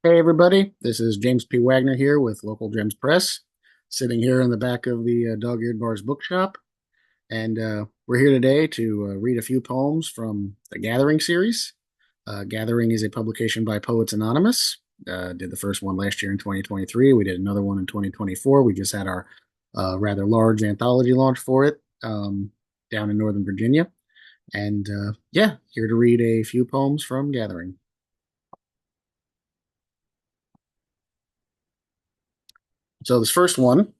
Hey everybody, this is James P. Wagner here with Local Gems Press, sitting here in the back of the Dog-Eared Bar's bookshop, and we're here today to read a few poems from the Gathering series. Gathering is a publication by Poets Anonymous. Did the first one last year in 2023. We did another one in 2024. We just had our rather large anthology launch for it down in Northern Virginia, and yeah, here to read a few poems from Gathering. So this first one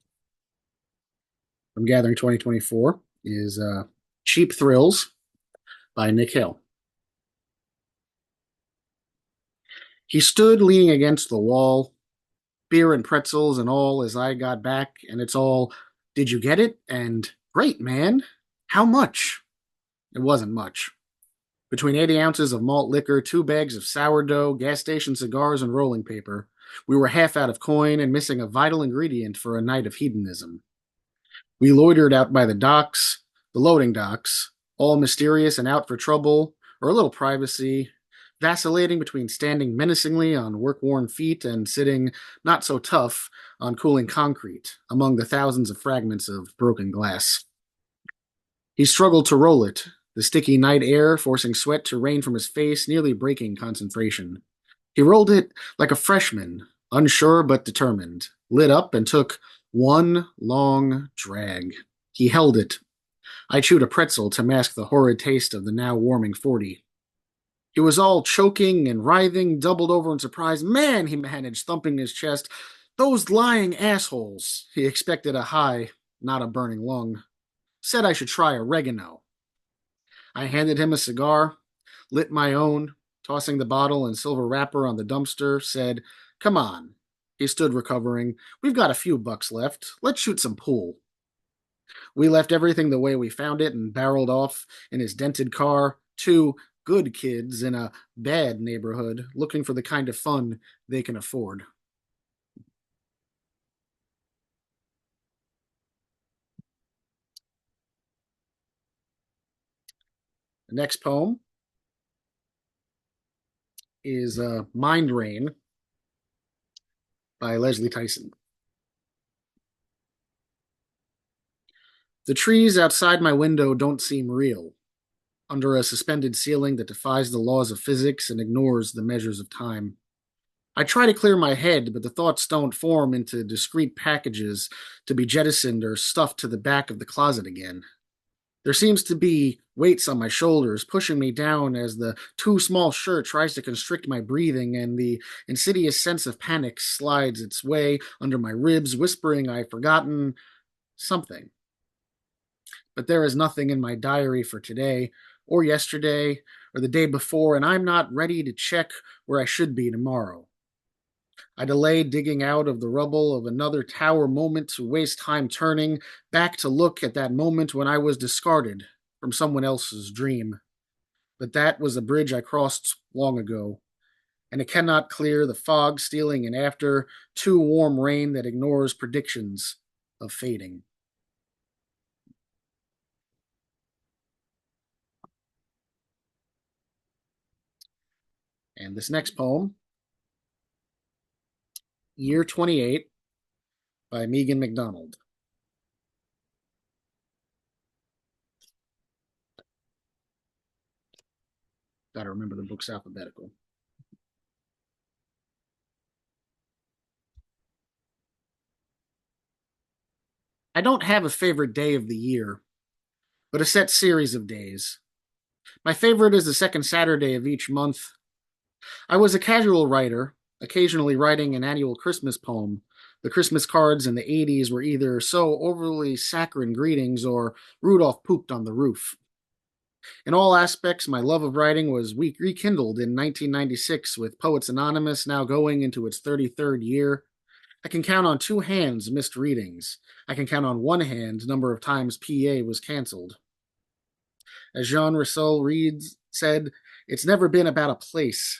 from Gathering 2024 is Cheap Thrills by Nick Hill. He stood leaning against the wall, beer and pretzels and all as I got back, and it's all, did you get it? And great, man. How much? It wasn't much. Between 80 ounces of malt liquor, 2 bags of sourdough, gas station cigars, and rolling paper, we were half out of coin and missing a vital ingredient for a night of hedonism. We loitered out by the docks, the loading docks, all mysterious and out for trouble or a little privacy, vacillating between standing menacingly on work worn feet and sitting not so tough on cooling concrete among the thousands of fragments of broken glass. He struggled to roll it, the sticky night air forcing sweat to rain from his face, nearly breaking concentration. He rolled it like a freshman, unsure but determined, lit up and took one long drag. He held it. I chewed a pretzel to mask the horrid taste of the now warming 40. He was all choking and writhing, doubled over in surprise. Man, he managed, thumping his chest. Those lying assholes. He expected a high, not a burning lung. Said I should try oregano. I handed him a cigar, lit my own, tossing the bottle and silver wrapper on the dumpster, said, Come on. He stood recovering. We've got a few bucks left. Let's shoot some pool. We left everything the way we found it and barreled off in his dented car, two good kids in a bad neighborhood looking for the kind of fun they can afford. The next poem is Mind Rain by Leslie Tyson. The trees outside my window don't seem real, under a suspended ceiling that defies the laws of physics and ignores the measures of time. I try to clear my head, but the thoughts don't form into discrete packages to be jettisoned or stuffed to the back of the closet again. There seems to be weights on my shoulders, pushing me down as the too small shirt tries to constrict my breathing, and the insidious sense of panic slides its way under my ribs, whispering I've forgotten something. But there is nothing in my diary for today, or yesterday, or the day before, and I'm not ready to check where I should be tomorrow. I delay digging out of the rubble of another tower moment to waste time turning back to look at that moment when I was discarded from someone else's dream. But that was a bridge I crossed long ago, and it cannot clear the fog stealing in after too warm rain that ignores predictions of fading. And this next poem, Year 28 by Megan MacDonald. Got to remember the book's alphabetical. I don't have a favorite day of the year, but a set series of days. My favorite is the second Saturday of each month. I was a casual writer, occasionally writing an annual Christmas poem. The Christmas cards in the 80s were either so overly saccharine greetings or Rudolph pooped on the roof. In all aspects, my love of writing was rekindled in 1996 with Poets Anonymous now going into its 33rd year. I can count on two hands missed readings. I can count on one hand number of times PA was canceled. As Jean Rousseau reads said, it's never been about a place.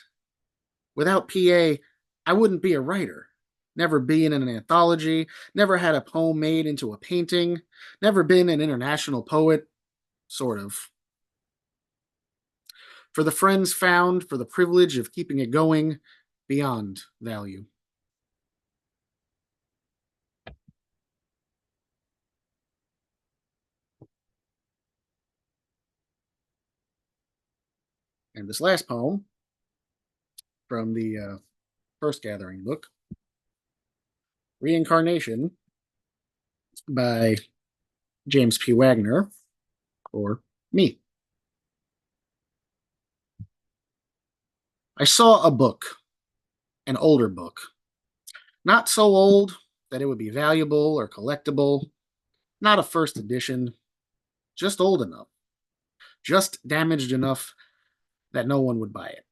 Without PA, I wouldn't be a writer. Never been in an anthology, never had a poem made into a painting, never been an international poet, sort of. For the friends found, for the privilege of keeping it going, beyond value. And this last poem from the first Gathering book, Reincarnation by James P. Wagner, or me. I saw a book, an older book, not so old that it would be valuable or collectible, not a first edition, just old enough, just damaged enough that no one would buy it.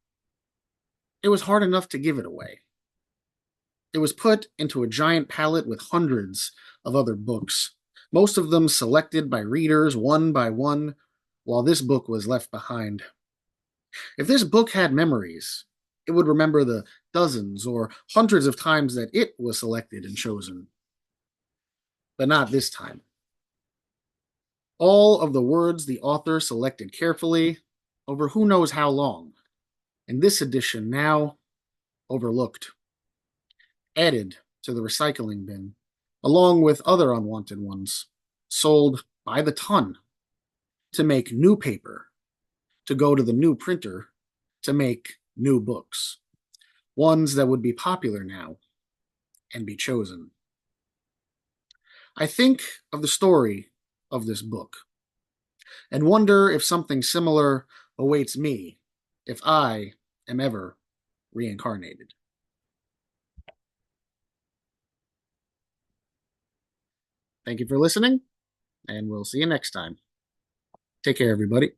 It was hard enough to give it away. It was put into a giant pallet with hundreds of other books, most of them selected by readers one by one, while this book was left behind. If this book had memories, it would remember the dozens or hundreds of times that it was selected and chosen. But not this time. All of the words the author selected carefully over who knows how long, and this edition now overlooked, added to the recycling bin, along with other unwanted ones, sold by the ton to make new paper, to go to the new printer, to make new books, ones that would be popular now and be chosen. I think of the story of this book and wonder if something similar awaits me if I am ever reincarnated. Thank you for listening, and we'll see you next time. Take care, everybody.